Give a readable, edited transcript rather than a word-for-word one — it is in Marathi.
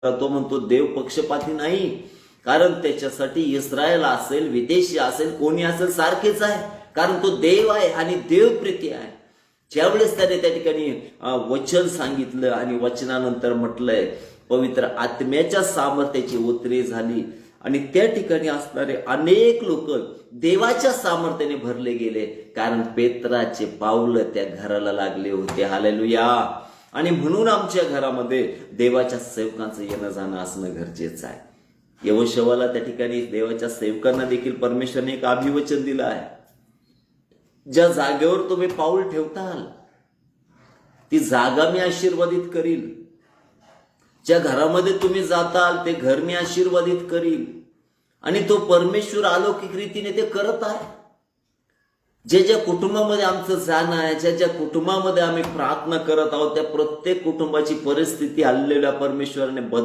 तो म्हणतो देव पक्षपाती नाही, कारण त्याच्यासाठी इस्रायल असेल, विदेशी असेल, कोणी असेल सारखेच आहे, कारण तो देव आहे आणि देवप्रीती आहे. ज्यावेळेस त्याने त्या ठिकाणी वचन सांगितलं आणि वचनानंतर म्हटलंय पवित्र आत्म्याच्या सामर्थ्याची उतरी झाली आणि त्या ठिकाणी असणारे अनेक लोक देवाच्या सामर्थ्याने भरले गेले, कारण पेत्राचे पावलं त्या घराला लागले होते. हालेलुया. आणि म्हणून आमच्या घरामध्ये देवाच्या सेवकांचं येणं जाणं असणं गरजेचं आहे. यहोशवाला त्या ठिकाणी देवाच्या सेवकांना देखील परमेश्वराने एक अभिवचन दिलं आहे. ज्या जागेवर तुम्ही पाऊल ठेवताल ती जागा मी आशीर्वादित करील. ज्या घरामध्ये तुम्ही जाताल ते घर मी आशीर्वादित करील. आणि तो परमेश्वर अलौकिक रीतीने ते करत आहे. जे ज्या कुटुंबामध्ये आमचं जाणं आहे, ज्या ज्या कुटुंबामध्ये आम्ही प्रार्थना करत आहोत, त्या प्रत्येक कुटुंबाची परिस्थिती हल्लेल्या परमेश्वराने